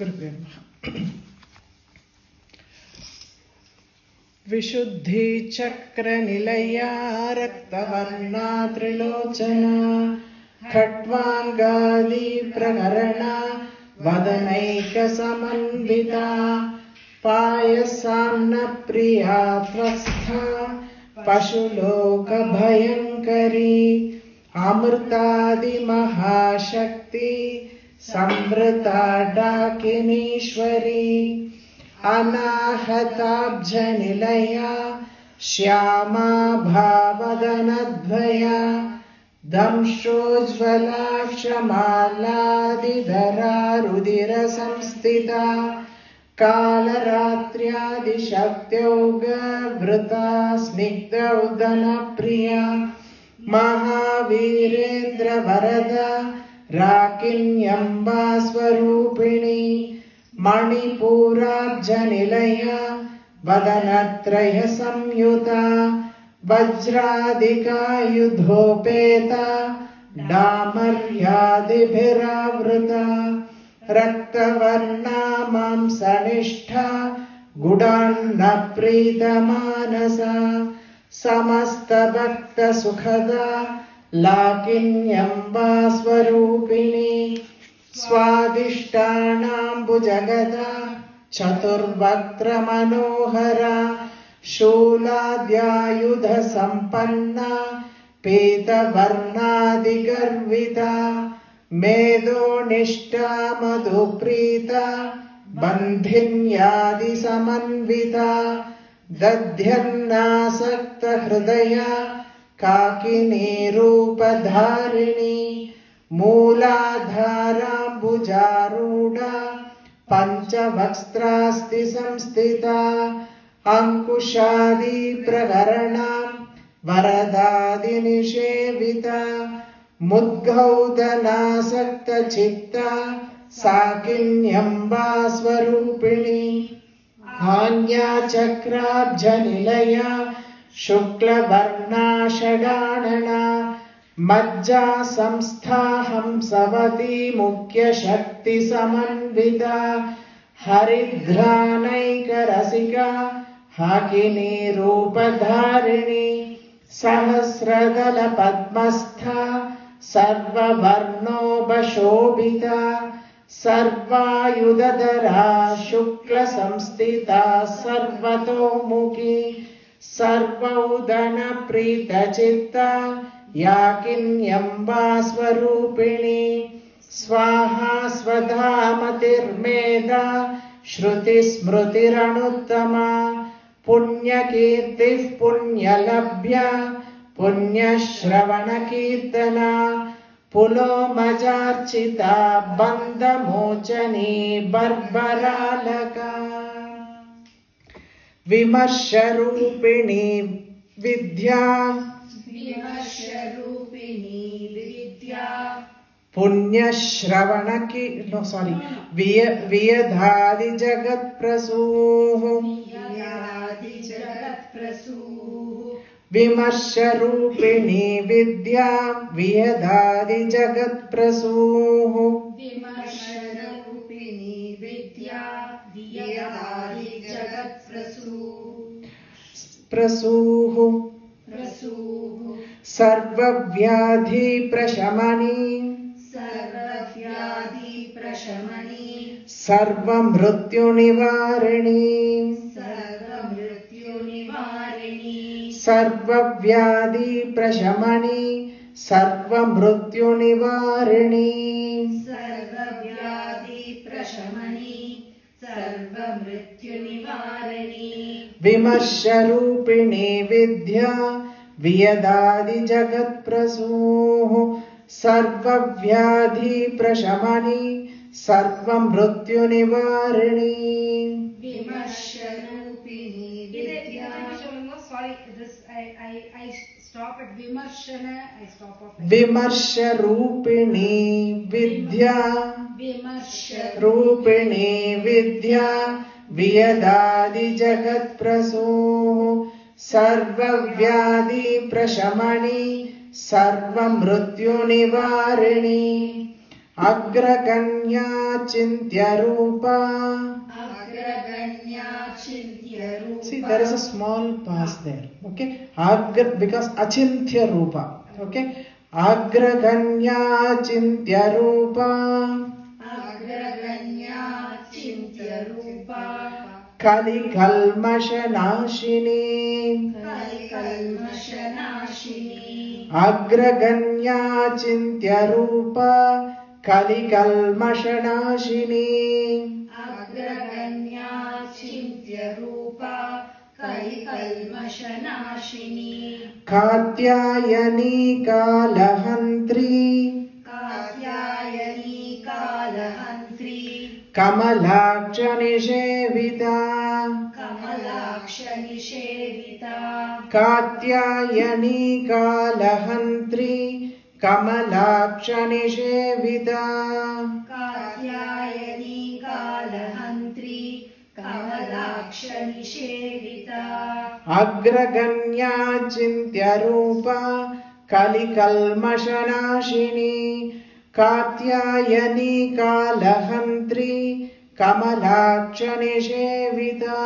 गुरुभ्यो नमः। विशुद्धि चक्र निलया रक्तवर्णा त्रिलोचना खट्वांगादि प्रकरणा वदनैक समन्विता पायसान्न प्रिया त्वस्था पशुलोक भयंकरी अमृतादि महाशक्ति संवृता डाकिनीश्वरी अनाहताब्जनिलया श्यामा भावदनद्वया दंशोज्ज्वला क्षमालादिधरा रुधिरसंस्थिता कालरात्र्यादिशक्त्यौगवृता स्निग्धौदनप्रिया महावीरेन्द्रवरदा राकिन्यम्बा स्वरूपिणी मणिपूराब्जनिलया वदनत्रय संयुता वज्रादिकायुधोपेता डामर्यादिभिरावृता रक्तवर्णा मांसनिष्ठा गुडान्नप्रीतमानसा समस्तभक्तसुखदा लाकिन्यम्बा स्वरूपिणी स्वादिष्टानाम्बुजगदा चतुर्वक्त्रमनोहरा शूलाद्यायुधसम्पन्ना पीतवर्णादिगर्विता मेदोनिष्ठा मधुप्रीता बन्धिन्यादिसमन्विता दध्यन्नासक्तहृदया काकिनीरूपधारिणी मूलाधाराम्बुजारूढा पञ्चवक्त्रास्ति संस्थिता अंकुशादि प्रकरणा वरदादिनिषेविता मुद्गौदनासक्तचित्ता साकिन्यम्बा स्वरूपिणी आज्ञाचक्राब्जनिलया शुक्लवर्णा षडानना मज्जा संस्था हंसवती मुख्यशक्तिसमन्विता हरिद्रानैकरसिका हाकिनी रूपधारिणी सहस्रदलपद्मस्था सर्ववर्णोपशोभिता सर्वायुधधरा शुक्लसंस्थिता सर्वतोमुखी सर्वौदनप्रीतचित्ता याकिन्यम्बा स्वरूपिणी स्वाहा स्वधामतिर्मेधा श्रुतिस्मृतिरनुत्तमा पुण्यकीर्तिः पुण्यलभ्या पुण्यश्रवणकीर्तना पुलोमजार्चिता बन्धमोचनी बर्बरालका विमर्शरूपिणी विद्या पुण्यश्रवणकी वियधादि जगत्प्रसूः विमर्शरूपिणी विद्या वियधादि जगत्प्रसूः प्रसूः सर्वव्याधि प्रशमनी सर्वमृत्युनिवारिणी सर्वव्याधि प्रशमनी सर्वमृत्युनिवारिणी विमर्शरूपिणी विद्या वियदादि जगत्प्रसूः सर्वव्याधि प्रशमनी सर्वमृत्युनिवारिणी विमर्शरूपिणी विद्या रूपिणी विद्या वियदादि जगत्प्रसूः सर्वव्याधि प्रशमनी सर्वमृत्युनिवारिणी Agraganya chintya rupa. See, there is a small pause there. Okay, because achintya rupa. Okay, agraganya chintya rupa. Kali kalmasha nashini. Agraganya chintya rupa. Kali kalmasha nashini. Katyayani kalahantri. Kamalaksha nishevita. Katyayani kalahantri. Kamalaksha nishevita. Agraganya chintya rupa. Kali kalmasha nashini. Katyayani kalahantri. Kamalaksha nishevita.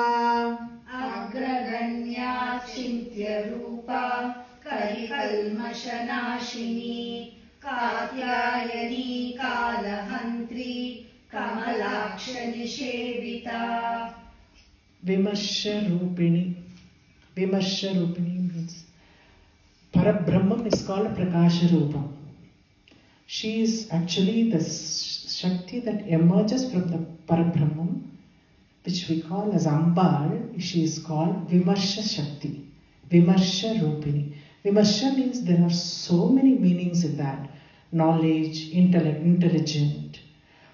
Vimarsha Rupini. Vimarsha Rupini means Parabrahman is called Prakasha Rupa. She is actually the Shakti that emerges from the Parabrahman, which we call as Ambal. She is called Vimarsha Shakti. Vimarsha Rupini. Vimarsha means there are so many meanings in that. Knowledge, intellect, intelligent.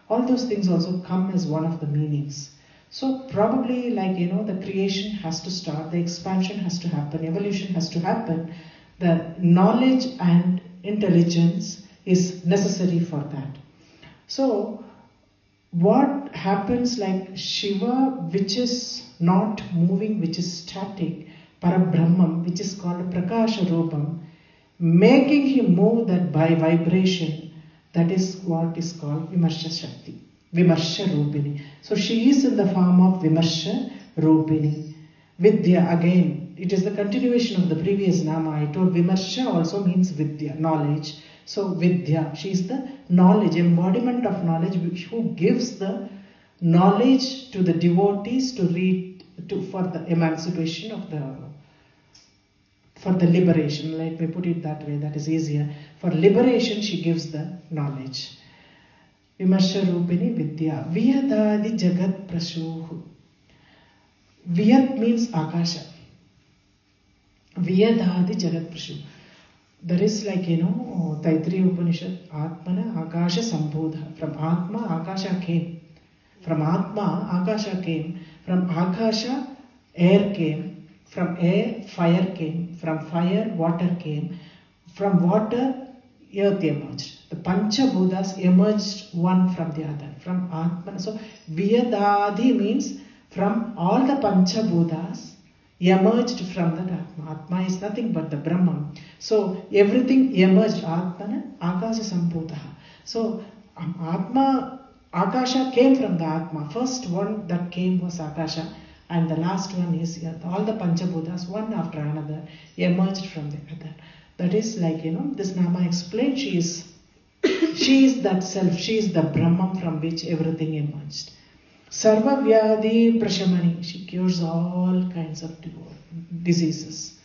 All those things also come as one of the meanings. So probably the creation has to start, the expansion has to happen, evolution has to happen. The knowledge and intelligence is necessary for that. So what happens Shiva, which is not moving, which is static, Parabrahman, which is called Prakasha Rupam, making him move that by vibration, that is what is called Vimarsha Shakti. Vimarsha Rupini. So she is in the form of Vimarsha Rupini. Vidya, again, it is the continuation of the previous Nama. I told Vimarsha also means Vidya, knowledge. So Vidya, she is the knowledge, embodiment of knowledge, who gives the knowledge to the devotees to read, for the emancipation of for the liberation. Let me put it that way, that is easier. For liberation, she gives the knowledge. Vimarsha Rupini Vidya. Vyadadi Jagat Prashuhu. Vyad means Akasha. Vyadadi Jagat Prashuhu. There is Taittiriya Upanishad, Atmana Akasha Sambodha. From Atma, Akasha came. From Atma, Akasha came. From Akasha, air came. From air, fire came. From fire, water came. From water, earth emerged. The Panchabhutas emerged one from the other. From Atma. So, Vyadadi means from all the Panchabhutas emerged from that Atma. Atma is nothing but the Brahman. So, everything emerged. Atmana Akasha Sambhudaha. So, Atma, Akasha came from the Atma. First one that came was Akasha. And the last one is all the Panchabhutas, one after another, emerged from the other. That is this Nama explained, she is that self, she is the Brahman from which everything emerged. Sarva Vyadi Prashamani, she cures all kinds of diseases.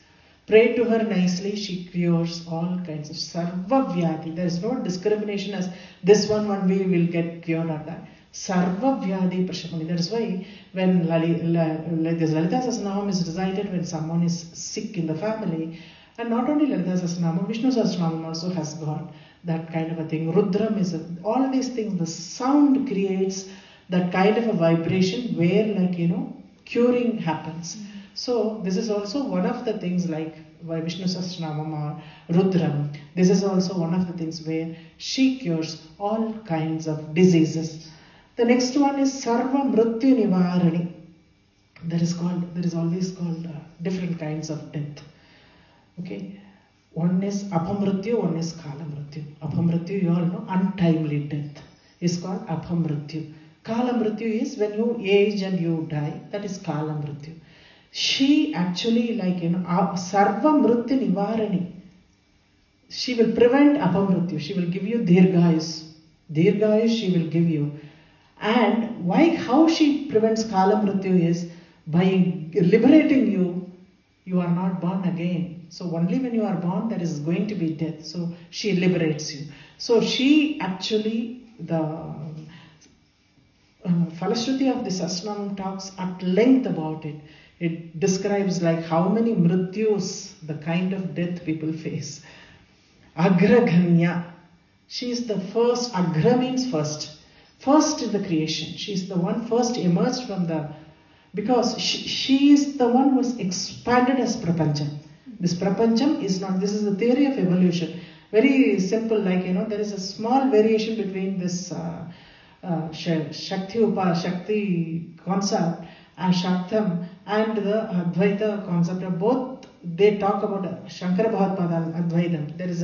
Pray to her nicely, she cures all kinds of Sarva Vyadi. There is no discrimination as this one we will get cured or that. Sarva Vyadi Prashamani. That is why when this Lalitha Sahasranamam is recited when someone is sick in the family, and not only Lalitha Sahasranamam, Vishnu Sahasranamam also has got that kind of a thing. Rudram is all these things. The sound creates that kind of a vibration where curing happens. So this is also one of the things by Vishnu Sahasranamam or Rudram. This is also one of the things where she cures all kinds of diseases. The next one is Sarva Mrityu Nivarani. There is always called different kinds of death. Okay, one is Apamrityu, one is Kalamrityu. Apamrityu, you all know, untimely death. is called Apamrityu. Kalamrityu is when you age and you die. That is Kalamrityu. She actually Sarva Mrityu Nivarani. She will prevent Apamrityu. She will give you Dirghayus. Dirghayus she will give you. And how she prevents Kalamrityu is by liberating you, you are not born again. So only when you are born there is going to be death. So she liberates you. So she actually, the Falashruti of the Sahasranamam talks at length about it. It describes how many mrityus, the kind of death people face. Agraganya. She is the first. Agra means first. First in the creation. She is the one first emerged from the... Because she is the one who was expanded as Prapancham. This Prapancham is not... This is the theory of evolution. Very simple, there is a small variation between this Shakti concept and Shaktam and the Advaita concept. Both, they talk about Shankara Bhagavad Advaitam. There is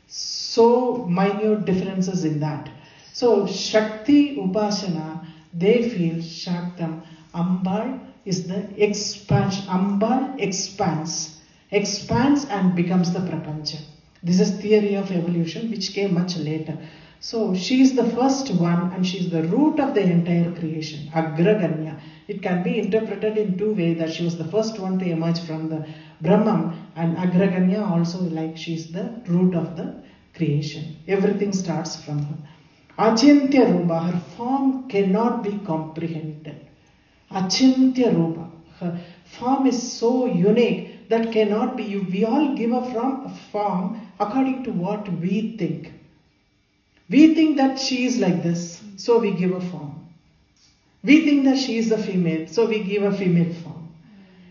so minute differences in that. So Shakti Upasana, they feel Shaktam, Ambal is the expansion. Ambal expands and becomes the Prapancha. This is theory of evolution which came much later. So she is the first one and she is the root of the entire creation. Agraganya. It can be interpreted in two ways, that she was the first one to emerge from the Brahman, and Agraganya also she is the root of the creation. Everything starts from her. Achintya Rupa, her form cannot be comprehended. Achintya Rupa, her form is so unique that cannot be. We all give a form according to what we think. We think that she is like this, so we give a form. We think that she is a female, so we give a female form.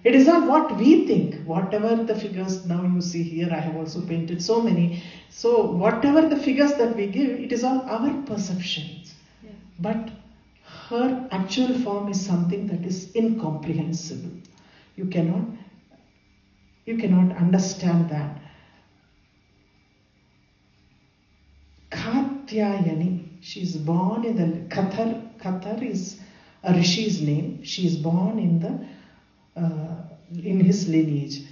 It is not what we think. Whatever the figures now you see here, I have also painted so many. So whatever the figures that we give, it is all our perceptions. Yeah. But her actual form is something that is incomprehensible. You cannot understand that. Katyayani, she is born in the Kathar is a rishi's name. She is born in his lineage.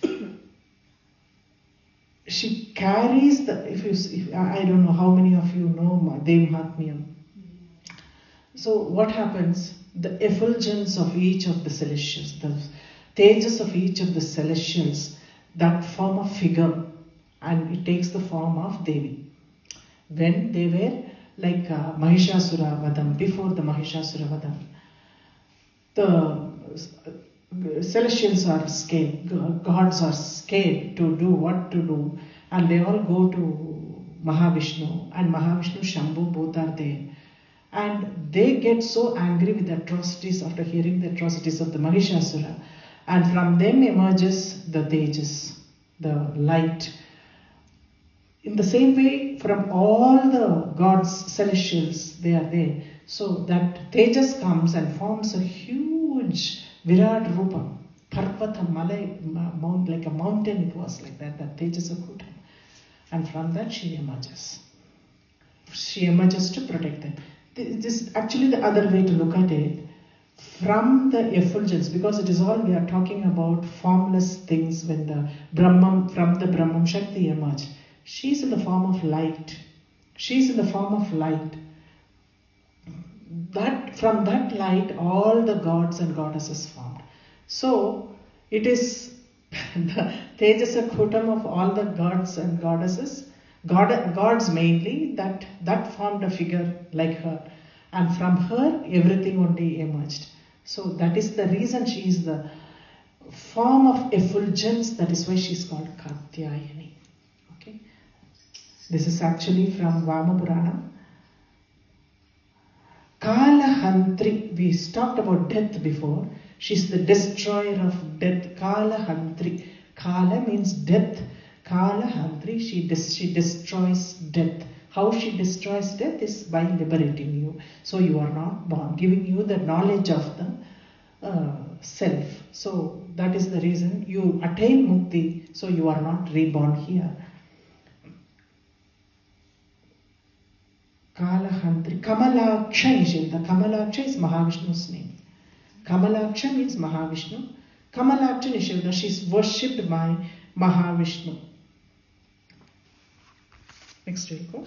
She carries I don't know how many of you know Devmahatmyam. So what happens? The effulgence of each of the celestials, the tejas of each of the celestials, that form a figure, and it takes the form of Devi. When they were Mahishasura Vadam, before the Mahishasura Vadam, the celestials are scared, gods are scared to do what to do, and they all go to Mahavishnu, and Mahavishnu, Shambhu, both are there. And they get so angry with the atrocities after hearing the atrocities of the Mahishasura, and from them emerges the Tejas, the light. In the same way, from all the gods, celestials, they are there. So that Tejas comes and forms a huge Virat Rupa, Parvata Malay, like a mountain it was like that Tejas Akutam. And from that she emerges. She emerges to protect them. This is actually the other way to look at it. From the effulgence, because it is all we are talking about formless things when the Brahman, from the Brahman Shakti emerged. She is in the form of light. She is in the form of light. That from that light, all the gods and goddesses formed. So it is the Tejasa Kutam of all the gods and goddesses, gods mainly, that formed a figure like her. And from her, everything only emerged. So that is the reason she is the form of effulgence. That is why she is called Katyayani. Okay. This is actually from Vama Purana. Kalahantri. We talked about death before. She's the destroyer of death. Kalahantri. Kala means death. Kalahantri. She destroys death. How she destroys death is by liberating you. So you are not born, giving you the knowledge of the self. So that is the reason you attain mukti. So you are not reborn here. Kalahantri. Kamalaksha Nisheda. Kamalaksha is Mahavishnu's name. Kamalaksha means Mahavishnu. Kamalaksha Nisheda. She is worshipped by Mahavishnu. Next we'll go.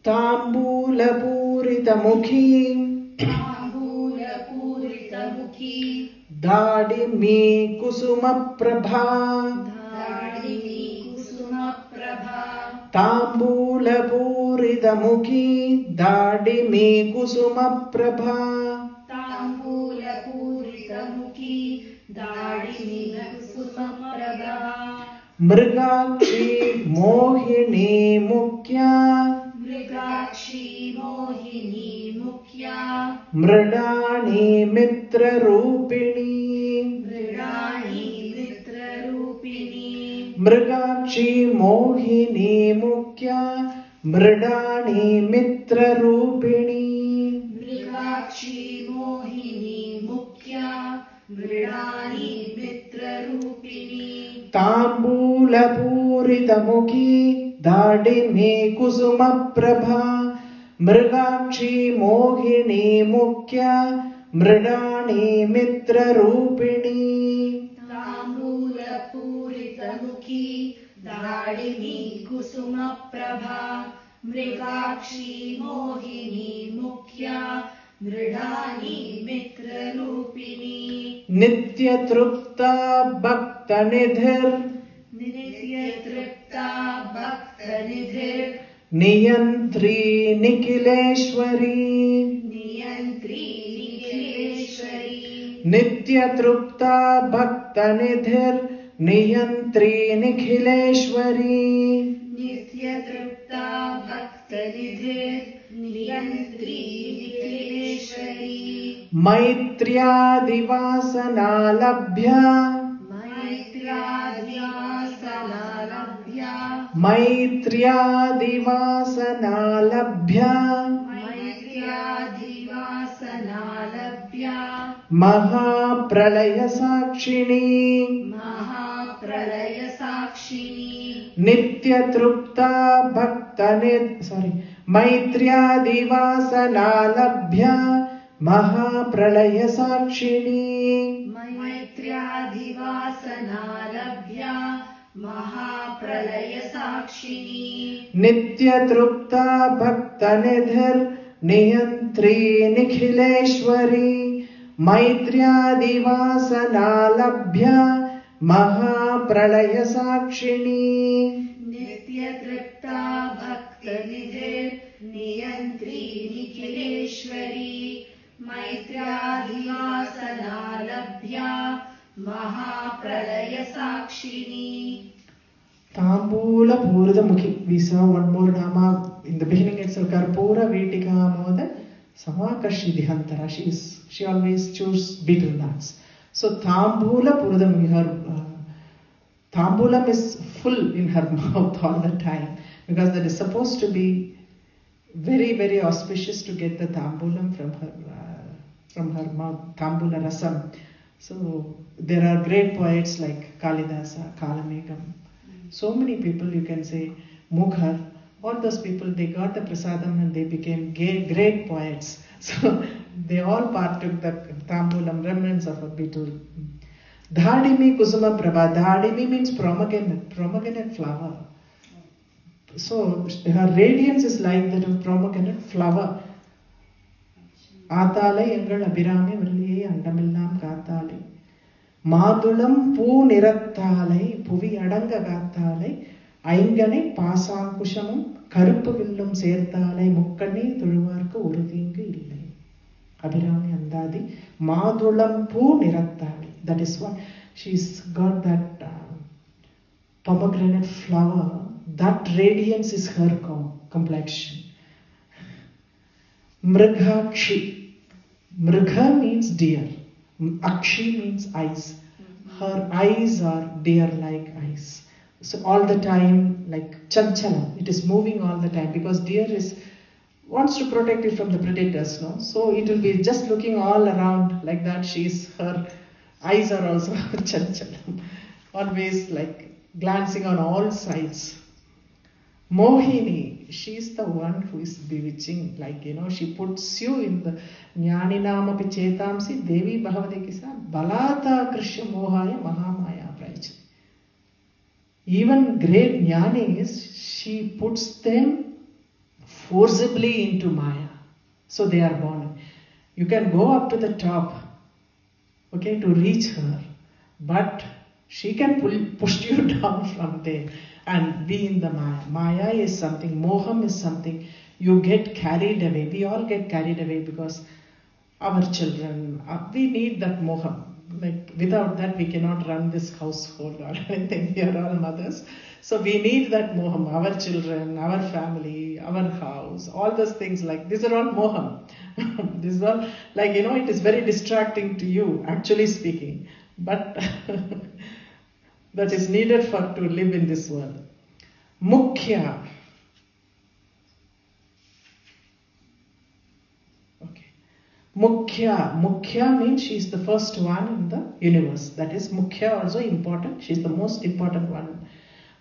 Tambula Purita Mukhi. Tambula Purita Mukhi. Dadimi Kusuma Prabha. Dadimi Kusuma Prabha. Tambula Purita Mukhi. Dadimi Kusuma Prabha. Tambula Purita Mukhi. Dadimi Kusuma Prabha. Mrigakshi Mohini Mukhya. Mrigakshi Mohini Mukhya. Mridani Mitra Rupini. Mridani Mitra Rupini. Mrigakshi Mohini Mukhya. Mridani Mitra Rupini. Mrigakshi Mohini Mukhya. Mridani Mitra Rupini. Tambula Purita Mukhi. Dadimi Kusuma Prabha. Mrigakshi Mohini Mukhya. Mridani Mitra Rupini. Tambula Purita Mukhi. Dadimi Kusuma Prabha. Mrigakshi Mohini Mukhya. Mridani Mitra Rupini. Nitya Trupta Bhakta Nidhir. Nitya Tripta Bhakta Nidhir. Niyantri Nikhileshwari. Niyantri Nikhileshwari. Nitya Trupta Bhakta Nidhir. Niyantri Nikhileshwari. Nitya Tripta Bhakta Nidhir. Niyantri Nikhileshwari. Maitriyadivasana Labhya. Maitriyadivasana Labhya. Maitriyadivasana Labhya. Maitriyadivasana Labhya. Mahapralaya Sakshini. Mahapralaya Sakshini. Nitya Trupta Bhakta Maitriyadivasana Labhya. Mahapralaya Sakshini. Maitriyadivasana Labhya. Mahapralaya Sakshini. Nitya Trupta Bhakta Nidhir. Niyantri Nikhileshwari. Maitriyadivasana Labhya. Mahapralaya Sakshini. Nitya Tripta Bhakta Nidhir. Niyantri Nikhileshwari. Maitriyadivasana Labhya. Mahapralaya Sakshini. Tambula Purita Mukhi. We saw one more Nama in the beginning itself. Karpura Vetika Moda Samakashi Dihantara. She always choose betel nuts. So Tambula Purita Mukhi, her Tambulam is full in her mouth all the time, because that is supposed to be very, very auspicious to get the Tambulam from her mouth, Tambula Rasam. So there are great poets like Kalidasa, Kalamegam. So many people, you can say, Mughar, all those people, they got the prasadam and they became great poets. So they all partook the Tambulam, remnants of a beetle. Dhadimi Kusuma Prabha. Dhadimi means pomegranate flower. So her radiance is like that of pomegranate flower. Athalai Engal Abhirami Valliye Andamillam Kathalai. Madulam Poo Nirathalai Puvi Adanga Kathalai. Aingane Pasankushamum Karuppu Villum Serthalai Mukkani Thuluvarku Uruthingu Illai. Abhirami Andadi Madulam Poo Nirathalai. That is what she's got, that pomegranate flower. That radiance is her complexion. Mrigakshi. Mrigha means deer. Akshi means eyes. Her eyes are deer-like eyes. So all the time, like chanchala, it is moving all the time, because deer wants to protect it from the predators, no? So it will be just looking all around like that. Her eyes are also chanchalam, always like glancing on all sides. Mohini. she's the one who is bewitching. Like, she puts you in the Jnaninam api chetamsi Devi Bhavati Kisa Balata Krishya Mohaya Mahamaya Prayachati. Even great jnanis, she puts them forcibly into Maya. So they are born. You can go up to the top, okay, to reach her, but she can push you down from there and be in the Maya. Maya is something, Moham is something, you get carried away. We all get carried away because our children, we need that Moham. Like, without that we cannot run this household or anything. We are all mothers. So we need that Moham, our children, our family, our house, all those things. Like, these are all Moham. This is all, like, it is very distracting to you, actually speaking. But that is needed to live in this world. Mukhya. Okay. Mukhya means she is the first one in the universe. That is, Mukhya also important. She is the most important one.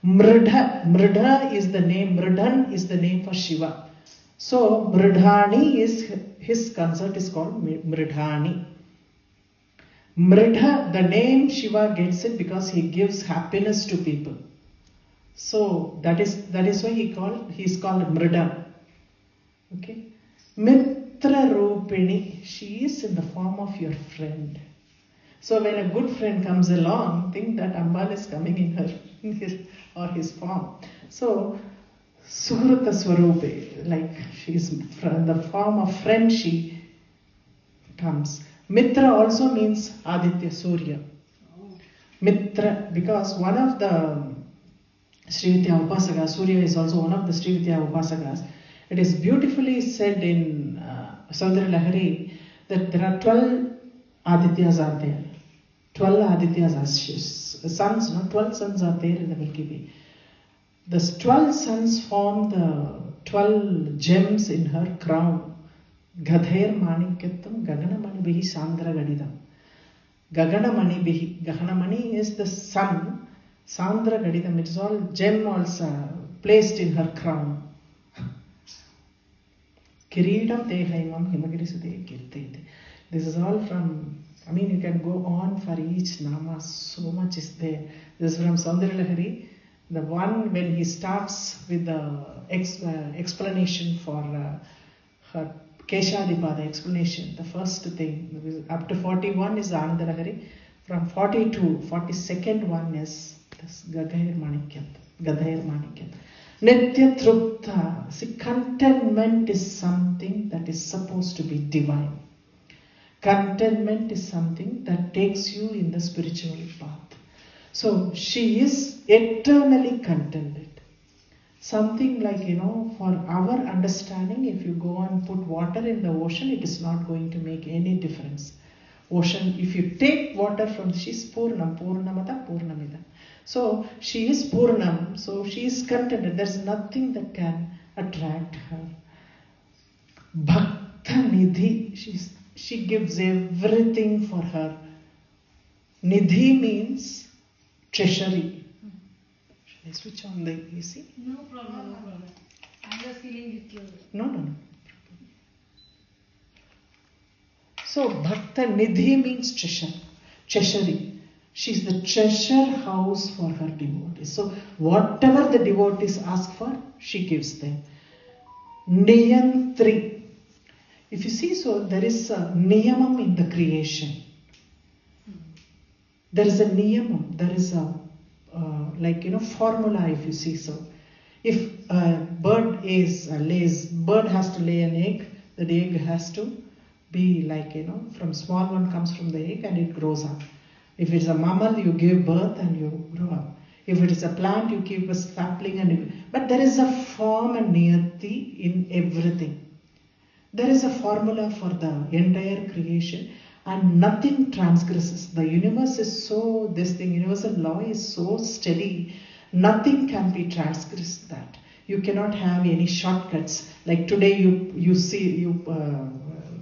Mridha is the name. Mridhan is the name for Shiva. So Mridhani is, his consort is called Mridhani. Mridha, the name Shiva gets it because he gives happiness to people. So that is why he is called Mridha. Okay. Mitra Rupini, she is in the form of your friend. So when a good friend comes along, think that Ambal is coming in his form. So Suhrata Swarupe, like she is in the form of friend, she comes. Mitra also means Aditya, Surya. Mitra, because one of the Srividya Upasakas, Surya is also one of the Srividya Upasakas. It is beautifully said in Saundara Lahari that there are 12 Adityas are there. 12 Adityas are suns, 12 suns are there in the Milky Way. The 12 suns form the 12 gems in her crown. Gadhair Manikyatam Gaganamani Bihi Sandra Gadidam. Gaganamani Bihi. Gaganamani is the sun. Sandra Gadidam. It is all gem also placed in her crown. Kiridam Tehaimam Himagirisade Kirtete. This is all from, you can go on for each nama, so much is there. This is from Saundara Lahari. The one when he starts with the explanation for her Keshadipada explanation, the first thing, up to 41 is the Ananda Lahari. From 42, 42nd one is this Gadhair Manikyam. Nitya Trupta. See, contentment is something that is supposed to be divine. Contentment is something that takes you in the spiritual path. So she is eternally contented. Something like, for our understanding, if you go and put water in the ocean, it is not going to make any difference. Ocean, if you take water from, she's Purnam, Purnamata, Purnamida. So she is Purnam, so she is contented. There's nothing that can attract her. Bhakta Nidhi, she gives everything for her. Nidhi means treasury. Should I switch on the AC? No problem. I'm just feeling with you. No. So Bhakta Nidhi means treasury. She's the treasure house for her devotees. So whatever the devotees ask for, she gives them. Niyantri. If you see, so there is a niyamam in the creation. There is a niyamam. There is a formula. If you see, so if a bird bird has to lay an egg. The egg has to be from small one comes from the egg and it grows up. If it's a mammal, you give birth and you grow up. If it is a plant, you keep a sapling but there is a form and niyati in everything. There is a formula for the entire creation and nothing transgresses. The universe is universal law is so steady, nothing can be transgressed that. You cannot have any shortcuts. Like today you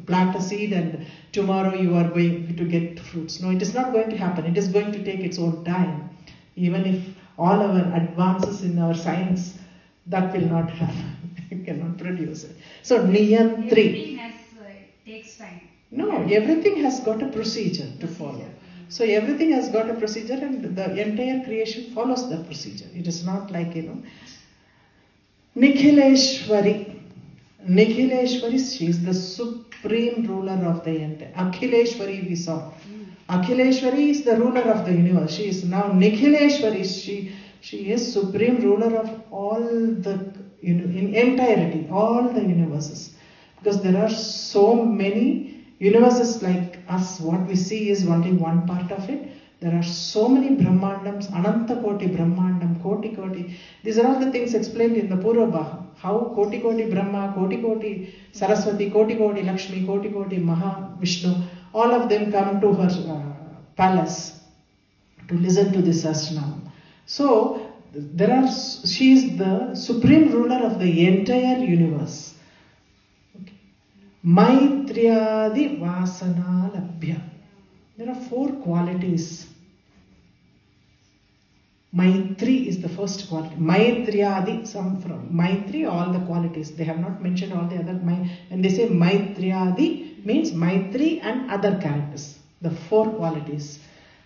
plant a seed and tomorrow you are going to get fruits. No, it is not going to happen. It is going to take its own time. Even if all our advances in our science, that will not happen. You cannot produce it. So Niyantri. Everything has, takes time. No, everything has got a procedure to follow. So everything has got a procedure, and the entire creation follows the procedure. It is not like, Nikhileshwari. Nikhileshwari, she is the supreme ruler of the entire. Akhileshwari we saw. Akhileshwari is the ruler of the universe. She is now Nikhileshwari. She is supreme ruler of all the, in entirety, all the universes. Because there are so many universes like us. What we see is only one part of it. There are so many Brahmandams, Ananta Koti Brahmandam, Koti Koti. These are all the things explained in the Purva. How Koti Koti Brahma, Koti Koti Saraswati, Koti Koti Lakshmi, Koti Koti Mahavishnu, all of them come to her palace to listen to this Sahasranamam. So she is the supreme ruler of the entire universe. Maitriyadi Vasana Labhya. There are 4 qualities. Maitri is the first quality. Maitriyadi, some from Maitri, all the qualities. They have not mentioned all the other. When they say Maitriyadi, means Maitri and other characters. The 4 qualities.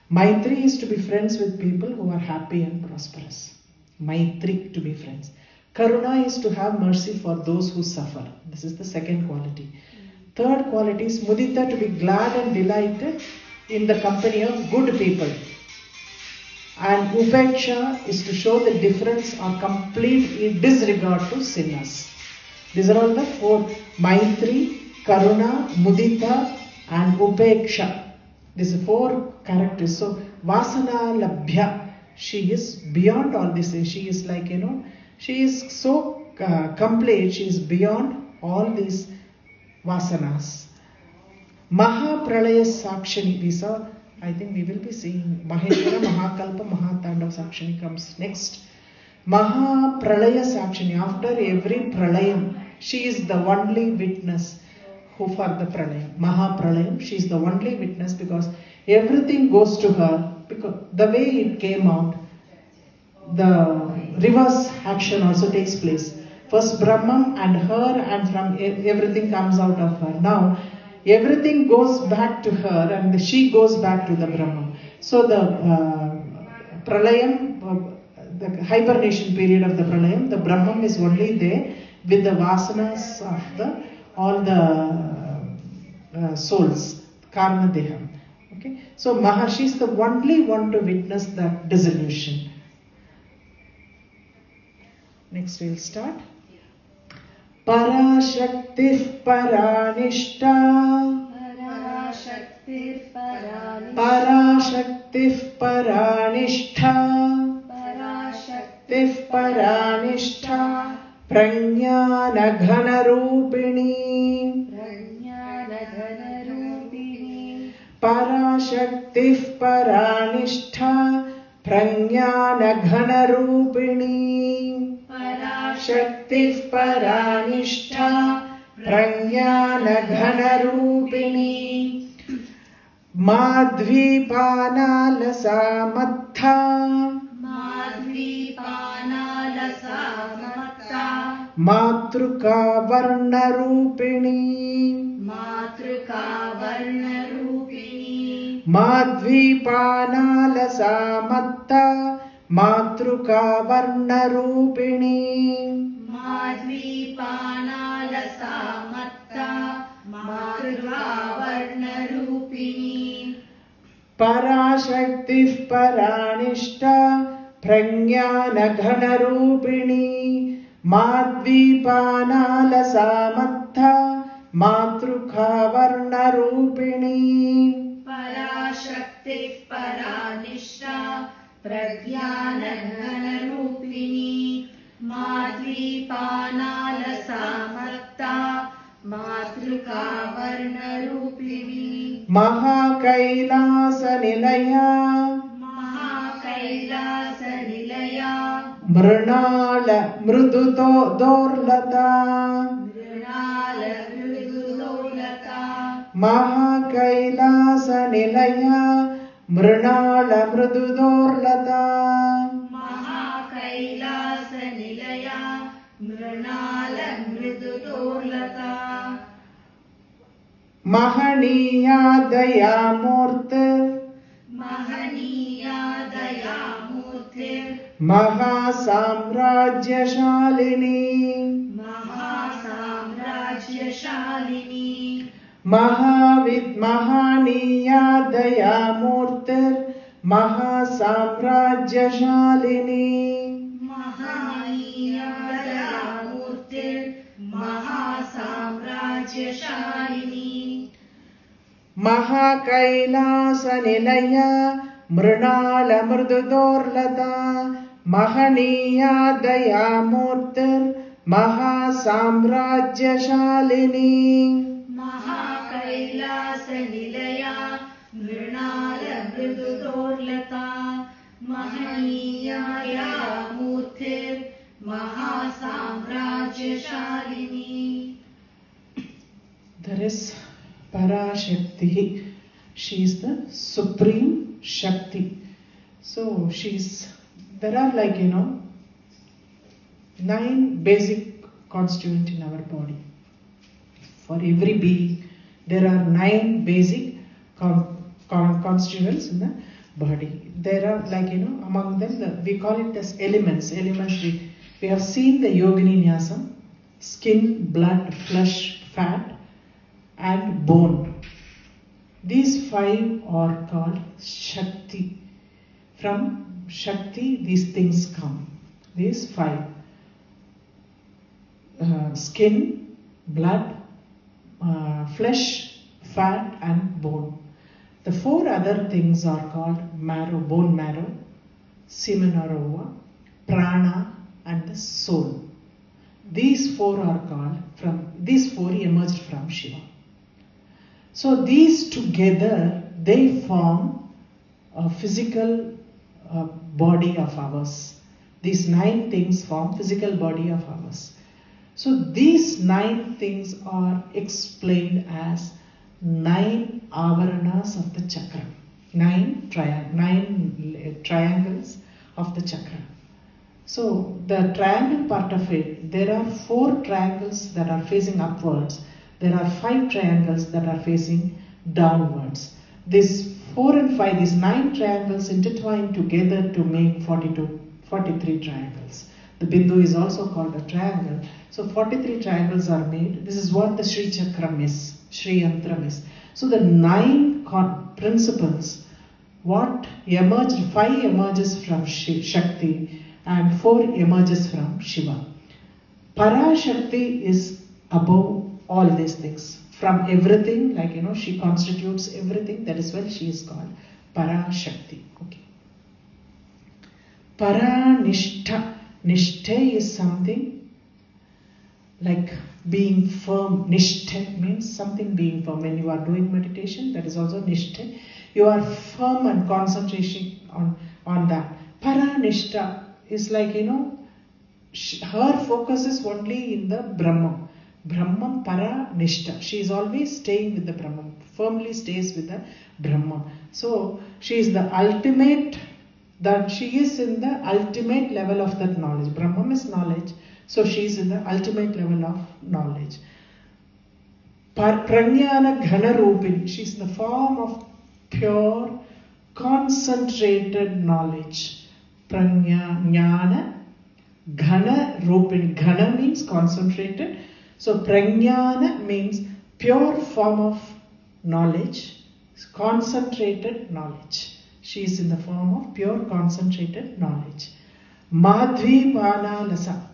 Maitri is to be friends with people who are happy and prosperous. Maitri, to be friends. Karuna is to have mercy for those who suffer. This is the second quality. Third quality is Mudita, to be glad and delighted in the company of good people. And Upeksha is to show the difference or complete disregard to sinners. These are all the 4. Maitri, Karuna, Mudita and Upeksha. These are 4 characters. So Vasana Labhya, she is beyond all this. She is like, she is so complete. She is beyond all these Vasanas. Mahapralaya Sakshani. We saw, I think we will be seeing Maheshwara, Mahakalpa, Mahatandav Sakshani comes next. Mahapralaya Sakshani. After every Pralayam, she is the only witness who for the Pralayam. Mahapralayam, she is the only witness because everything goes to her. Because the way it came out, the reverse action also takes place. First Brahman and her, and from everything comes out of her. Now everything goes back to her and she goes back to the Brahman. So the Pralayam, the hibernation period of the Pralayam, the Brahman is only there with the vasanas of all the souls, Karma Deham. Okay? So Maharshi is the only one to witness that dissolution. Next we'll start. Parashaktif Paranishta. Parashaktif Paranishta. Parashaktif Paranishta. Parashaktif Paranishta. Prajnana Ghana Rupini. Prajnana Ghana Rupini. Parashaktif Paranishta. Prajnana Ghana Rupini. Parashaktif Paranishta. Prajnana Ghana Rupini. Madhvipana Lasa Matha. Madhvipana Lasa Matha. Matruka Varna Rupini. Matruka Varna Rupini. Madhvipana Lasa Matha. Matruka Varna Rupini. Madhvipana Lasa Matha. Matruka Varna Rupini. Parashaktif Paranishta. Prajnana Ghana Rupini. Madhvipana Lasa Matha. Matruka Varna Rupini. Parashaktif Paranishta. Prajnana Ghana Rupini. Madhvipana Lasa Matha. Matruka Varna Rupini. Mahakailasa Nilaya. Mahakailasa Nilaya. Mrunala Mruduto Dorlata. Mrunala Mrudulolata. Mahakailasa Nilaya. Mrunala Mrududorlata. Mahakailasa Nilaya. Mrunala Mahaniya Dayamurtir Mahaniya Dayamurtir Mahasamrajyashalini Mahasamrajyashalini Mahaniya Dayamurtir Mahasamrajyashalini Mahaniya Dayamurtir Mahasamrajyashalini Mahakailasanilaya Mrunala Murdudorlata Mahaniya Dayamurtir Mahasamrajyashalini Mahakailasanilaya Mrunala Mridudorlata Mahaniya Dayamurtir Mahasamrajyashalini. There is Parashakti. She is the Supreme Shakti. So there are 9 basic constituents in our body. For every being, there are 9 basic constituents in the body. There are among them, we call it as elements. Elements, we have seen the Yogini Nyasam, skin, blood, flesh, fat, and bone. These 5 are called Shakti. From Shakti, these things come. These 5. Skin, blood, flesh, fat, and bone. The 4 other things are called marrow, bone marrow, semen or ova, prana, and the soul. These 4 emerged from Shiva. So these together, they form a physical body of ours. These 9 things form physical body of ours. So these 9 things are explained as 9 avaranas of the chakra. 9 triangles of the chakra. So the triangle part of it, there are 4 triangles that are facing upwards. There are 5 triangles that are facing downwards. These 4 and 5, these 9 triangles intertwine together to make 43 triangles. The bindu is also called a triangle. So 43 triangles are made. This is what the Sri Chakram is, Sri Yantram is. So the 9 principles, what emerged, 5 emerges from Shakti and 4 emerges from Shiva. Parashakti is above all these things. From everything, she constitutes everything. That is why she is called Parashakti. Okay. Paranishta. Nishtha is something like being firm. Nishtha means something being firm. When you are doing meditation, that is also Nishtha. You are firm and concentration on that. Paranishta is her focus is only in the Brahman. Brahman Paranishta. She is always staying with the Brahman, firmly stays with the Brahman. So she is the ultimate, that she is in the ultimate level of that knowledge. Brahman is knowledge, so she is in the ultimate level of knowledge. Prajnana Ghana Rupin, she is in the form of pure, concentrated knowledge. Prajnana Ghana Rupin. Ghana means concentrated. So Prajnana means pure form of knowledge, concentrated knowledge. She is in the form of pure concentrated knowledge. Madhvi Pana Lasa.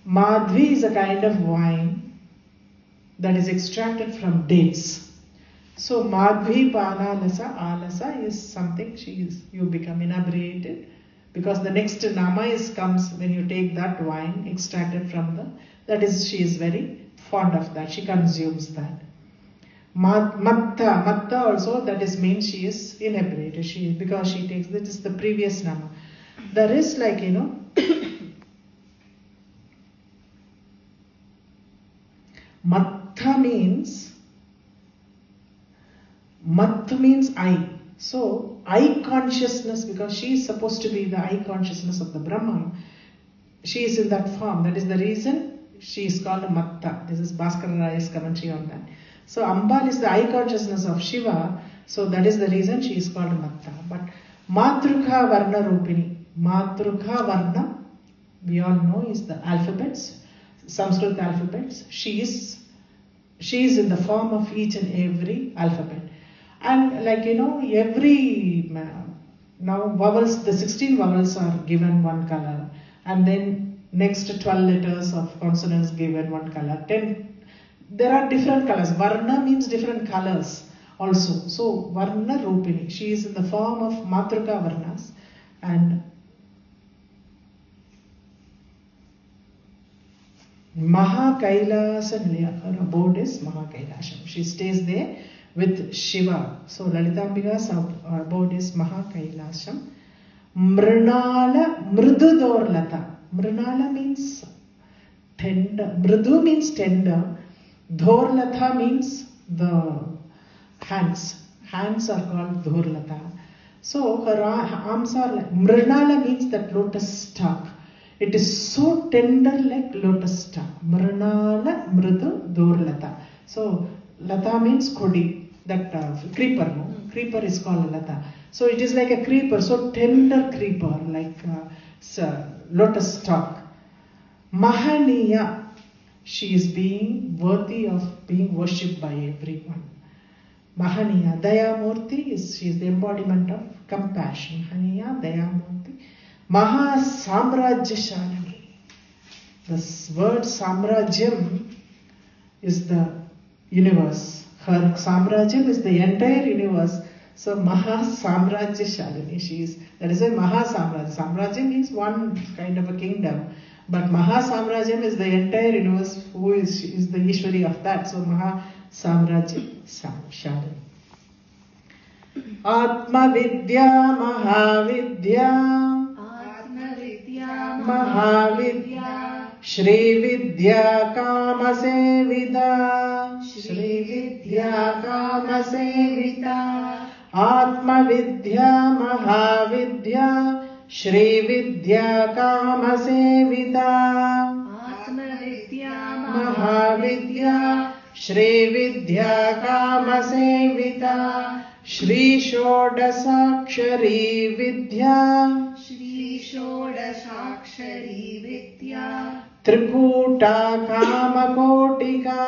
Madhvi is a kind of wine that is extracted from dates. So Madhvi Pana Lasa, Alasa is something you become inebriated, because the next nama comes when you take that wine extracted from she is very fond of that. She consumes that. Matta also, that is means she is inebriated. Because she takes, this is the previous nama. There is Matta means I. So I consciousness, because she is supposed to be the I consciousness of the Brahman. She is in that form. That is the reason she is called Matta. This is Bhaskara Raya's commentary on that. So Ambal is the eye consciousness of Shiva. So that is the reason she is called Matta. But Matrukha Varna Rupini. Matrukha Varna, we all know, is the alphabets, Sanskrit alphabets. She is in the form of each and every alphabet. And like every now vowels, the 16 vowels are given one color, and then next 12 letters of consonants given one color. 10, there are different colors. Varna means different colors also. So Varna Rupini, she is in the form of Matruka Varnas. And Maha Kailasa Nilaya, her abode is Maha Kailasham. She stays there with Shiva. So Lalitambiga's abode is Maha Kailasham. Mrinala Mridudorlata. Mrinala means tender. Mridu means tender. Dhorlata means the hands. Hands are called Dhorlata. So her arms are like, Mrinala means that lotus stalk. It is so tender like lotus stalk. Mrinala Mridu Dhorlata. So Lata means Kodi, that creeper. No? Creeper is called Lata. So it is like a creeper, so tender creeper, like lotus stalk. Mahaniya, she is being worthy of being worshipped by everyone. Mahaniya, Dayamurti, she is the embodiment of compassion. Mahaniya, Dayamurti. Maha Samrajyashalini. This word Samrajyam is the universe. Her Samrajyam is the entire universe. So Maha Samrajyashalini, she is, that is why Maha Samrajya. Samrajya means one kind of a kingdom. But Maha Samrajyam is the entire universe, who is the Ishwari of that. So Maha Samrajya Shalini. Atma Vidya Mahavidya. Mahavidya Shri Vidya Kama Sevita. Shri Vidya Kama Sevita. Atma Vidya Mahavidya Shri Vidya Kama Sevita. Atma Vidya Mahavidya Shri Vidya Kama Sevita. Shri Shodasakshari Vidya. Shri Shodashakshari Vidya. Trikuta Kama Kotika.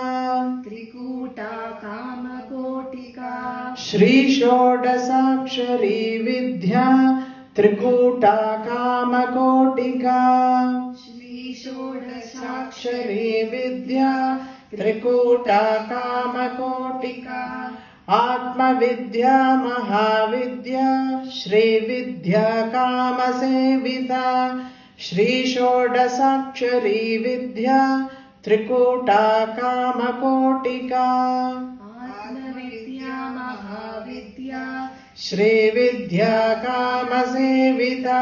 Trikuta Kama Kotika. Shri Shodasakshari Vidya. Trikuta Kama Kotika. Shri Shodashakshari Shri Vidya. Trikuta Kama Kotika. Atma Vidya Mahavidya Shri Vidya Kama Sevita. Shri Shodasakshari Vidya Trikuta Kama Kotika. Atma Vidya Mahavidya Shri Vidya Kama Sevita.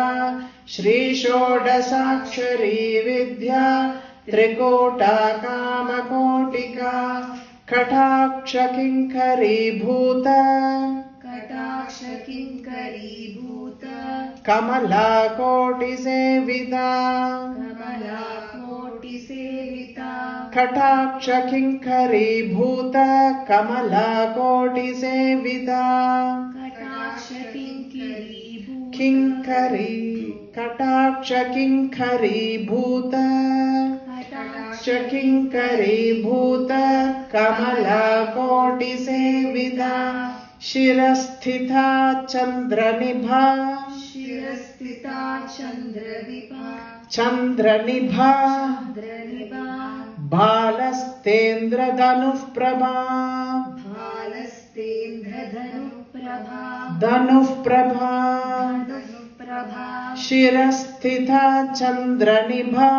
Shri Shodasakshari Vidya Trikuta Kama Kotika. Kataksha Kinkari Bhuta. Kataksha Kinkari Bhuta. Kamala Koti Sevita. Kamala Koti Sevita. Kataksha Kinkari Bhuta. Kamala Koti Sevita. Kataksha Kinkari Bhuta. Kinkari. Kataksha Kinkari Bhuta. Kataksha Kinkari Bhuta. Kamala Koti Sevita. Shirasthita Chandranibha. Shirasthita Chandravibha. Chandranibha. Chandranibha. Balastendra Dhanuh Prabha. Balastendra Dhanuh Prabha. Dhanuh Prabha. Dhanuh Prabha. Shirasthita Chandranibha.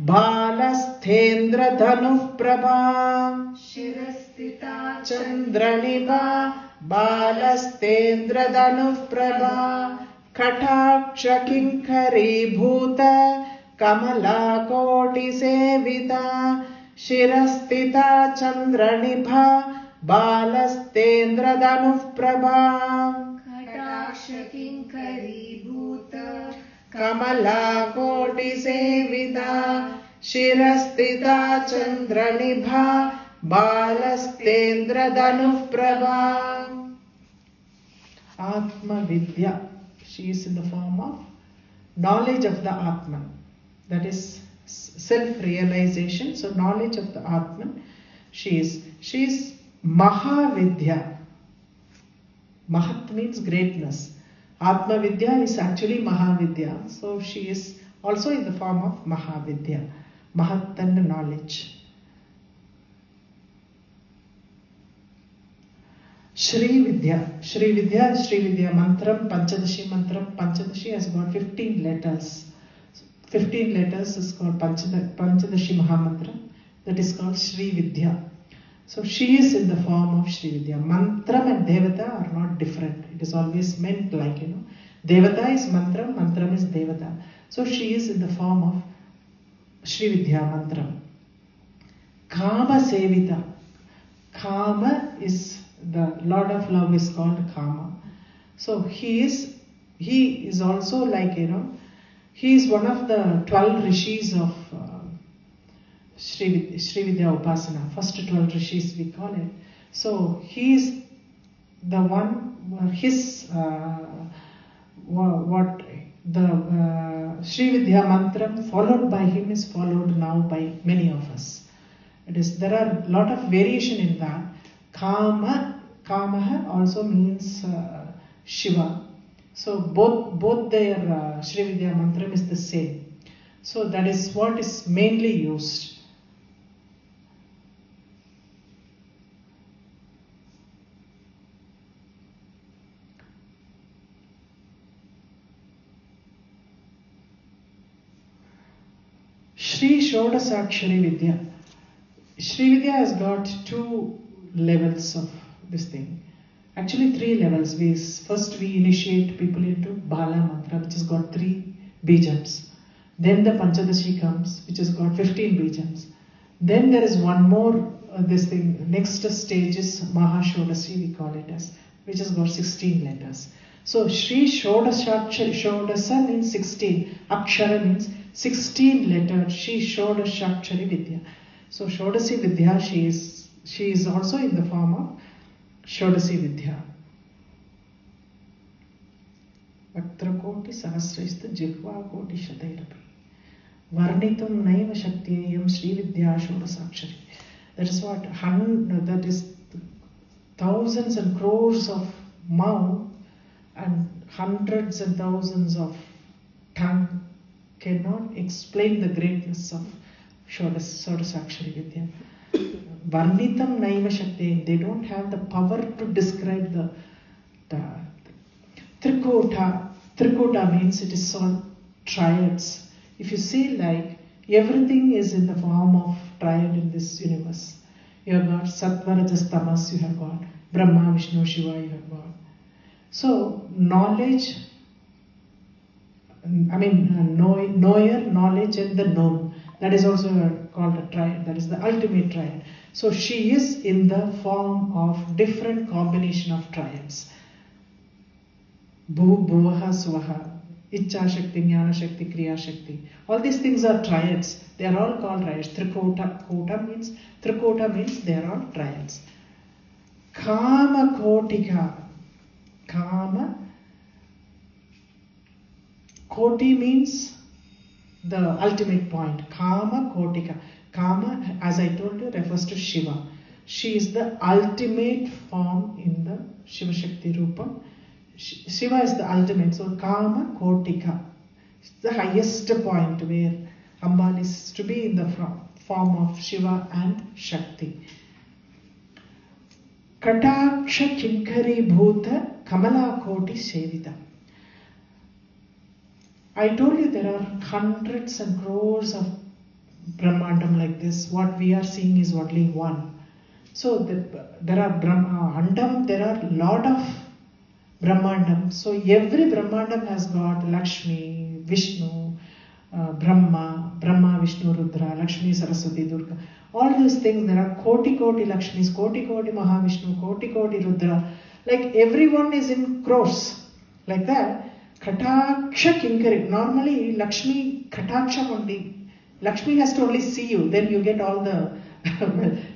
Balasthendra Dhanuh Prabha. Shirasthita Chandranibha. Balasthendra Dhanuh Prabha. Kataksha Kinkari Bhuta. Kamala Koti Sevita. Shirasthita Chandranibha. Balasthendra Dhanuh Prabha. Kataksha Kinkari Bhuta. Kamala Koti Sevita. Shirasthita Chandranibha. Balasthendra Diptendra Prabha. Atma Vidya. She is in the form of knowledge of the Atman. That is self-realization. So knowledge of the Atman. She is Mahavidya. Mahat means greatness. Atma Vidya is actually Mahavidya. So she is also in the form of Mahavidya. Mahat and knowledge. Shri Vidya. Shri Vidya Mantram, Panchadashi has got 15 letters. 15 letters is called Panchadashi Mahamantra. That is called Shri Vidya. So she is in the form of Shri Vidya. Mantram and Devata are not different. It is always meant like, Devata is Mantram, Mantram is Devata. So she is in the form of Shri Vidya Mantram. Kama Sevita. Kama is the Lord of Love is called Kama. So he is also like, he is one of the 12 rishis of Shri Vidya Upasana. First 12 rishis we call it. So he is the one, his Shri Vidya Mantram followed by him is followed now by many of us. There are a lot of variation in that. Kama also means Shiva. So both their Shri Vidya Mantram is the same. So that is what is mainly used. Shri Shodasakshari Vidya. Shri Vidya has got 2 levels of this thing. Actually 3 levels. First we initiate people into Bala Mantra, which has got 3 bijams. Then the Panchadashi comes, which has got 15 bijams. Then there is one more this thing. Next stage is Mahashodasi, we call it as, which has got 16 letters. So Shri Shodasa means 16. Akshara means 16 letters. Shri Shodashakshari Vidya. So Shodasi Vidya, she is also in the form of Shodasi Vidya. Vaktra-koti sahasrista jihva-koti shatairapi. Varnitum naiva shaktiyam Shri Vidya Shodasakshari. That is what, that is thousands and crores of mouth and hundreds and thousands of tongue cannot explain the greatness of Shodasakshari Vidya. Varnitam naiva shakti. They don't have the power to describe the Trikota. Trikota means it is all triads. If you see, like, everything is in the form of triad in this universe. You have got Sattva, Rajas, Tamas, you have got Brahma, Vishnu, Shiva, you have got. So knowledge, knower, knowledge and the known. That is also called a triad. That is the ultimate triad. So she is in the form of different combination of triads. Bhu, Bhuvaha, Swaha, Icha Shakti, Jnana Shakti, Kriya Shakti. All these things are triads. They are all called triads. Trikota means they are all triads. Kama Kotika. Kama. Koti means the ultimate point. Kama Kotika. Kama, as I told you, refers to Shiva. She is the ultimate form in the Shiva Shakti Rupam. Shiva is the ultimate. So Kama Kotika. It's the highest point where Ambal is to be in the form of Shiva and Shakti. Kataksha Kinkari Bhuta Kamala Koti Sevita. I told you there are hundreds and crores of Brahmandam like this. What we are seeing is only one. So there are Andam, there are a lot of Brahmandam. So every Brahmandam has got Lakshmi, Vishnu, Brahma, Vishnu, Rudra, Lakshmi, Saraswati, Durga. All these things, there are Koti Lakshmis, Koti Mahavishnu, Koti Rudra. Like everyone is in crores. Like that. Kataksha Kinkari. Normally Lakshmi Kataksha only. Lakshmi has to only see you. Then you get all the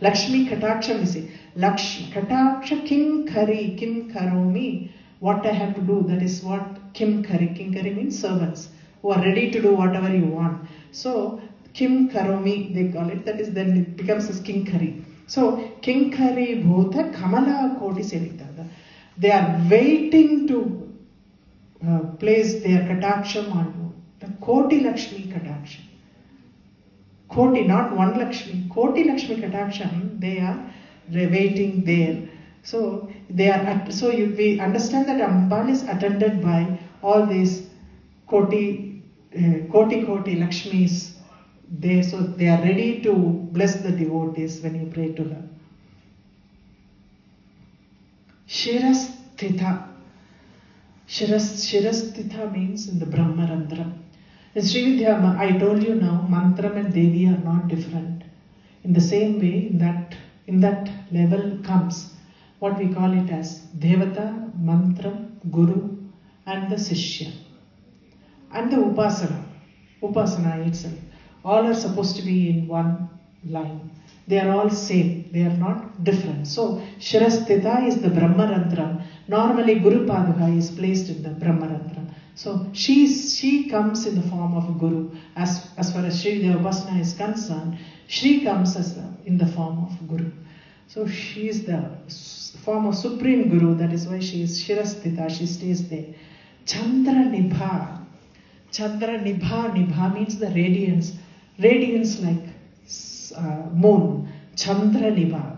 Lakshmi Kataksham, we say. Kataksha Kim Kari, Kim Karomi. What I have to do, that is what Kim Kari. Kim Kari means servants who are ready to do whatever you want. So, Kim Karomi, they call it. That is, then it becomes as Kim Kari. So, Kim Kari Bhuta Kamala Koti Sevita. They are waiting to place their Kataksham on you. The Koti Lakshmi Kataksham. Koti, not one Lakshmi. Koti Lakshmi Kataksham, they are waiting there. So we understand that Ambal is attended by all these Koti Lakshmis there. So they are ready to bless the devotees when you pray to her. Shirasthita. Shirasthita means in the Brahmarandra. In Srividya, I told you now, Mantram and Devi are not different. In the same way, in that level comes what we call it as Devata, Mantram, Guru, and the Sishya. And the Upasana itself. All are supposed to be in one line. They are all same. They are not different. So, Shirasthita is the Brahmarandram. Normally, Guru Paduka is placed in the Brahmarandram. So, she comes in the form of a Guru. As far as Shri Upasana is concerned, Shri comes in the form of Guru. So, she is the form of Supreme Guru. That is why she is Shirasthita. She stays there. Chandra Nibha. Chandra Nibha. Nibha means the radiance. Radiance like moon. Chandra Nibha.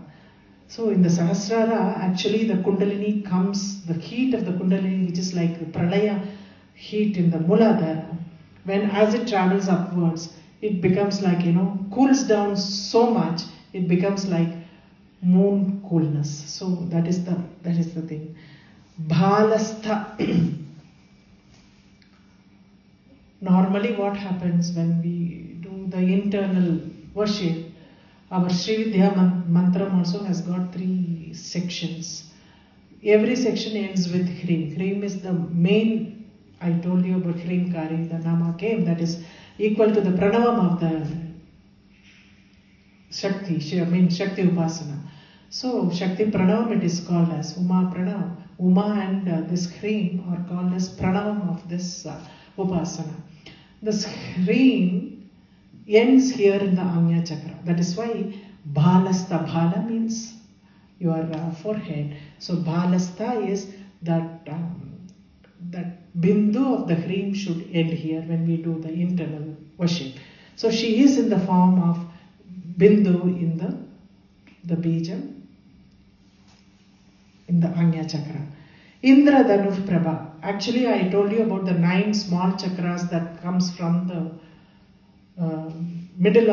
So in the Sahasrara, actually the Kundalini comes, the heat of the Kundalini, which is like the Pralaya heat in the Muladhara, when as it travels upwards, it becomes like, cools down so much, it becomes like moon coolness. So that is the thing. Bhalastha. Normally what happens when we do the internal worship, our Srividya Mantram also has got 3 sections. Every section ends with Hrim. Hrim is the main, I told you about Hrim Kari, the Nama came, that is equal to the Pranavam of the Shakti, Shakti Upasana. So, Shakti Pranavam it is called as Uma Pranavam. Uma and this Hrim are called as Pranavam of this Upasana. This Hrim ends here in the Anya Chakra. That is why Bhalastha. Bhala means your forehead. So Bhalastha is that Bindu of the Hrim should end here when we do the internal worship. So she is in the form of Bindu in the Bijam, in the Anya Chakra. Indra Dhanush Prabha. Actually, I told you about the 9 small chakras that comes from the middle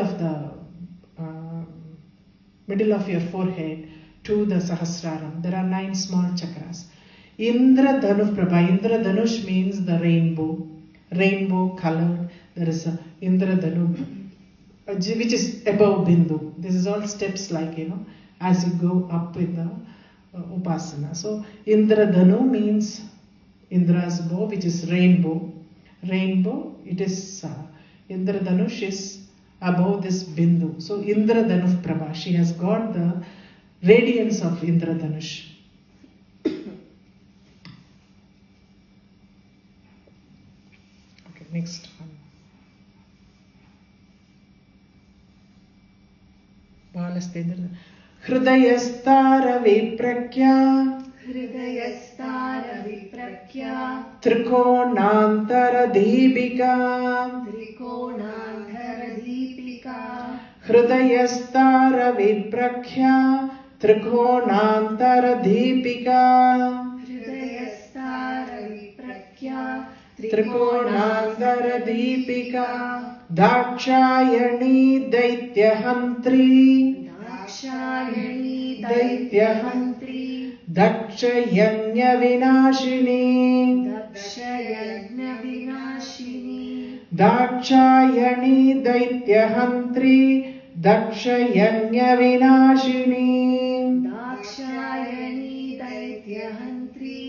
of your forehead to the Sahasraram. There are 9 small chakras. Indra Dhanush Prabha. Indra Dhanush means the rainbow colored. There is a Indra Dhanu, which is above Bindu. This is all steps like, as you go up in the Upasana. So Indra Dhanu means Indra's bow, which is rainbow. Rainbow, it is Indra Dhanush is above this Bindu. So Indra Dhanush Prabha. She has got the radiance of Indra Dhanush. Okay, next one. Balastendra. Hridayastara Viprakya. Hridayastara Viprakya. Trikonantara Deepika. Trikonantara Deepika. Hridayastara Viprakya. Trikonantara Deepika. Hridayastara Viprakya. Trikonantara Deepika. Dakshayani Daityahantri. Dakshayani Daityahantri. Dakshayanya Vinashini. Dakshayanya Vinashini. Dakshayani Daityahantri. Dakshayanya Vinashini. Dakshayani Daityahantri.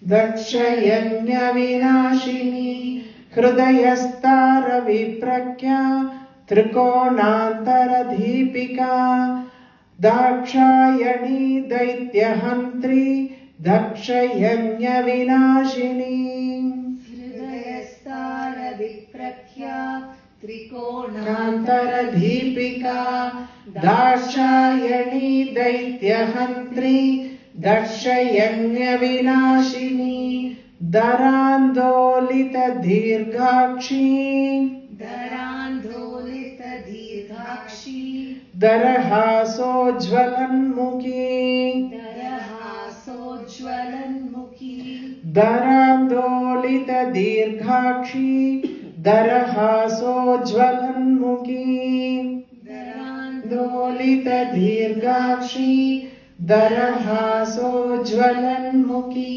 Dakshayanya Vinashini. Hridayastara Viprakya. Trikonantara Deepika Dakshayani Daityahantri Dakshayanya Vinashini Hridayastara Viprakhya Trikonantara Deepika Dakshayani Daityahantri Dakshayanya Vinashini Darandolita Dirghakshi Darandolita Dirghakshi Darahaso Jvalanmukhi Darahaso Jvalanmukhi Darandolita Dirghakshi Darahaso Jvalanmukhi Darandolita Dirghakshi Darahaso Jvalanmukhi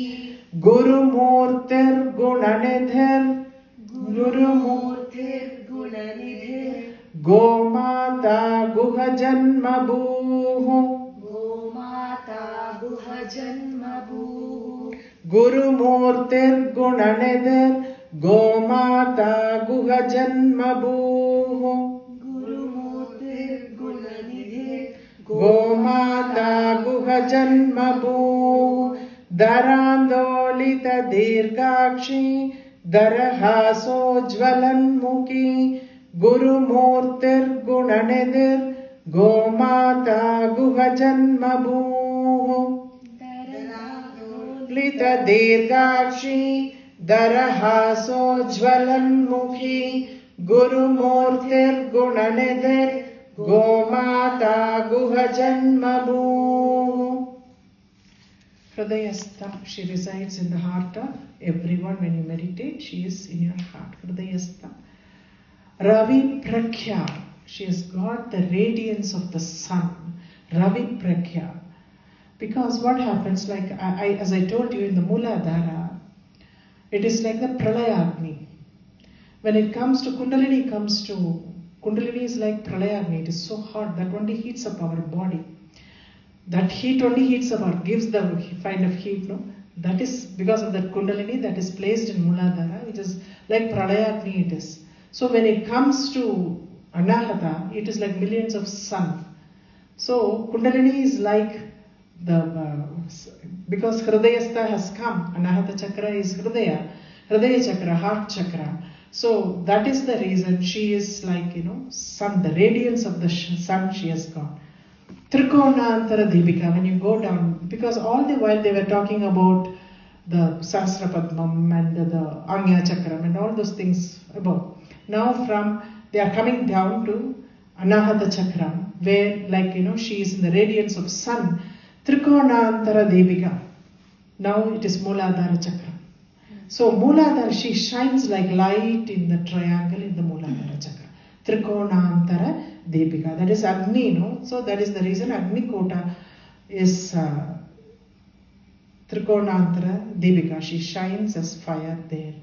Gurumurtir Gunanidhir Gurumurtir Gunanidhir Gomata Guhajanmabhuh Gomata Guhajanmabhuh Gurumurtir Gunanidhir Gomata Guhajanmabhuh Gurumurtir Gunanidhir Gomata Guhajanmabhuh Darandolita Dirghakshi Darahaso Jvalanmukhi Gurumurtir Gunanidhir Gomata Guhajanmabhuh Darandolita Dirghakshi Darahaso Jvalanmukhi Gurumurtir Gunanidhir Gomata Guhajanmabhuh. Hridayastha, she resides in the heart of everyone. When you meditate, she is in your heart. Hridayastha. Ravi Prakhya, she has got the radiance of the sun. Ravi Prakhya. Because what happens, like as I told you in the Mooladhara, it is like the Pralayagni. When it comes to Kundalini, Kundalini is like Pralayagni. It is so hot that only heats up our body. That heat only heats up or gives the kind of heat, no? That is because of that Kundalini that is placed in Mooladhara. It is like Pralayagni it is. So when it comes to Anahata, it is like millions of sun. So Kundalini is like because Hridayastha has come. Anahata Chakra is Hridaya Chakra, heart chakra. So that is the reason she is like, sun, the radiance of the sun she has got. Trikonantara Deepika, when you go down, because all the while they were talking about the Sahasrapadmam and the Anya Chakram and all those things above. Now they are coming down to Anahata Chakram, where she is in the radiance of sun. Trikonantara Deepika. Now it is Mooladhara Chakra. So Mooladhara, she shines like light in the triangle in the Mooladhara Chakra. Trikonantara Deepika. That is Agni, no? So that is the reason Agni Kota is Trikonantara Deepika. She shines as fire there.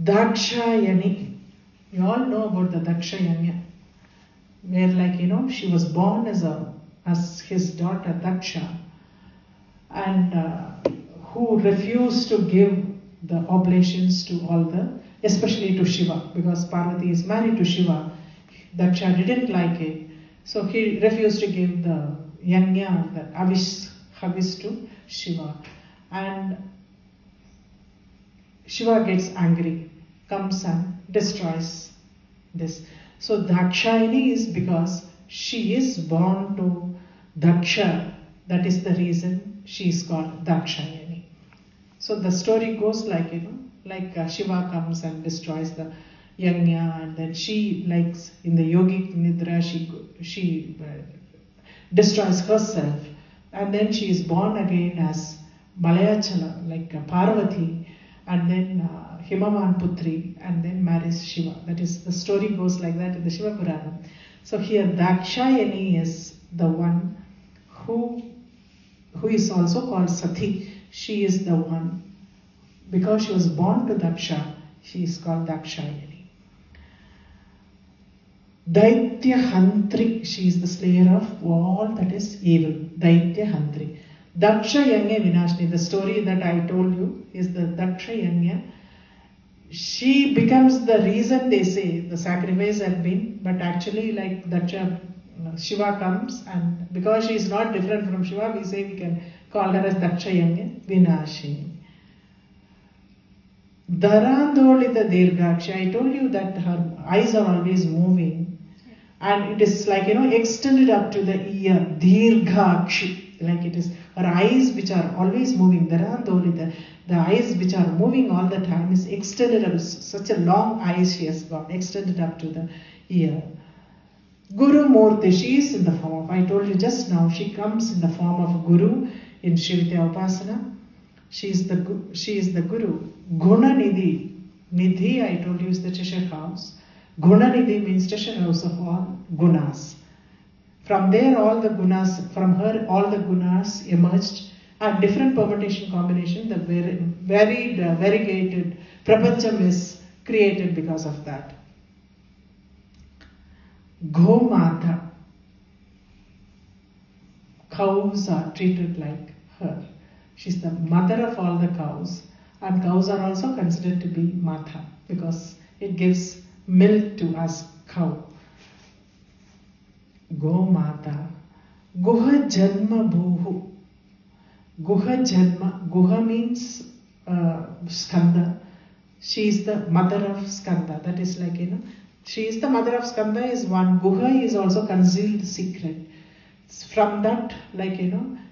Dakshayani. You all know about the Dakshayanya. Where she was born as his daughter Daksha. And who refused to give the oblations to especially to Shiva, because Parvati is married to Shiva. Daksha didn't like it, so he refused to give the yajna, the havis to Shiva. And Shiva gets angry, comes and destroys this. So Dakshayani is because she is born to Daksha. That is the reason she is called Dakshayani. So the story goes like, Shiva comes and destroys the yajna, and then she, in the yogic nidra, she destroys herself, and then she is born again as Malayachala, like Parvati, and then Himavan Putri, and then marries Shiva. That is, the story goes like that in the Shiva Purana. So here Dakshayani is the one who is also called Sati. She is the one, because she was born to Daksha, she is called Dakshayani. Daitya Hantri, she is the slayer of all that is evil. Daitya Hantri. Daksha Yanya Vinashni, the story that I told you is the Daksha Yanya she becomes the reason they say the sacrifice had been, but actually like that Shiva comes, and because she is not different from Shiva, we say we can call her as Dakshayanya Vinashini. Dharandolita Dirghakshi, I told you that her eyes are always moving, and it is like, extended up to the ear, Dirghakshi, like it is her eyes which are always moving. Dharandolita, the eyes which are moving all the time is extended up, such a long eyes she has got, extended up to the ear. Guru Murti, she is in the form of, I told you just now, she comes in the form of Guru in Shivitya Upasana. She is the Guru. Guna Nidhi. Nidhi, I told you, is the treasure house. Guna Nidhi means treasure house of all gunas. From there, all the gunas, from her, all the gunas emerged. And different permutation combination, the varied, variegated prapancham is created because of that. Gomata. Cows are treated like her. She's the mother of all the cows, and cows are also considered to be Mata because it gives milk to us, cow. Gomata. Guha Janma Bhuhu. Guha Janma. Guha means Skanda. She is the mother of Skanda. That is like, she is the mother of Skanda is one. Guha is also concealed secret. From that, like,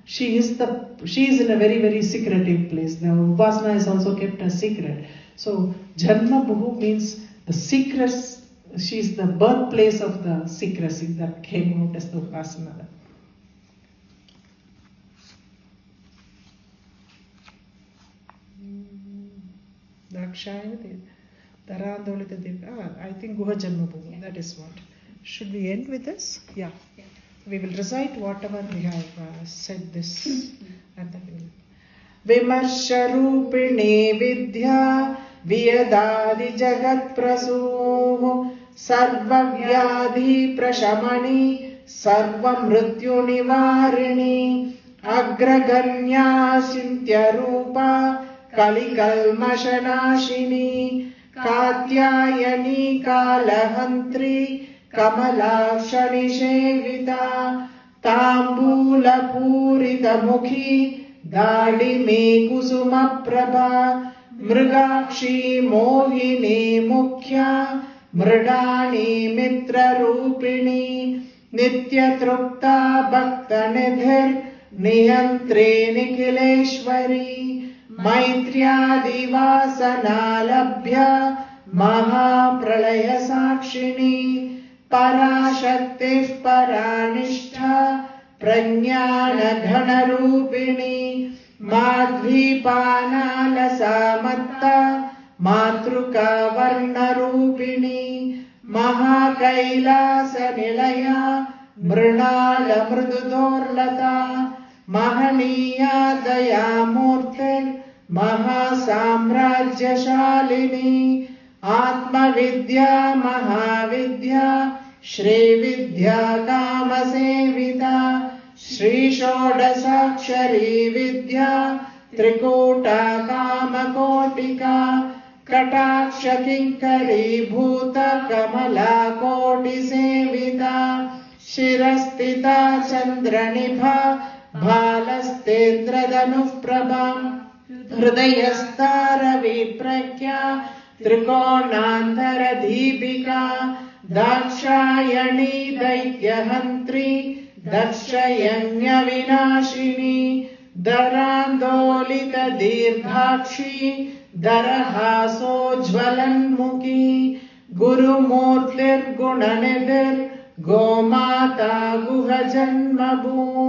she is in a very, very secretive place. The Upasana is also kept a secret. So, Janma Bhuhu means the secrets. She is the birthplace of the secrecy that came out as the Upasana. Dakshayana Dharandolita Dirghakshi. I think Guha Janma Bhuhu. That is what. Should we end with this? Yeah. We will recite whatever we have said this. And then Vimarsharupini Vidya Vyadadi Jagat Prasuh Sarva Vyadhi Prashamani Sarva Mrityu Nivarini Agraganya Sintya Rupa Kalikalmashanashini Katyayani Kalahantri Kamalakshani Shevita Tambula Purita Mukhi Dadime Kusuma Prabha Mrigakshi Mohini Mukhya Mridani Mitra Rupini Nitya Trupta Bhakta Nidhir Niyantre Nikhileshwari Maitriyadi Vasana Labhya Maha Pralaya Sakshini Parashakti Paranishta Prajnana Dhanarupini Madhvipana Lasamatta Matruka Varnarupini Mahakailasa Nilaya Mrunala Mridudorlata Mahaniya Dayamurtir Mahasamrajya Shalini Atma Vidya Mahavidya Shri Vidya Kama Sevita Shri Shodasakshari Vidya Trikota Kama Kotika Kataksha Kinkari Bhuta Kamala Koti Sevita Shirastita Chandranibha Bhalastendra Dhanuh Prabha Hridayastara Vipragya Trikonandhara Deepika Dakshayani Daityahantri Dakshayanya Vinashini Dharandolita Dirghakshi Darahaso Jwalanmukhi Guru Murtir Gunanidhir Gomata Guha Janma Bhuh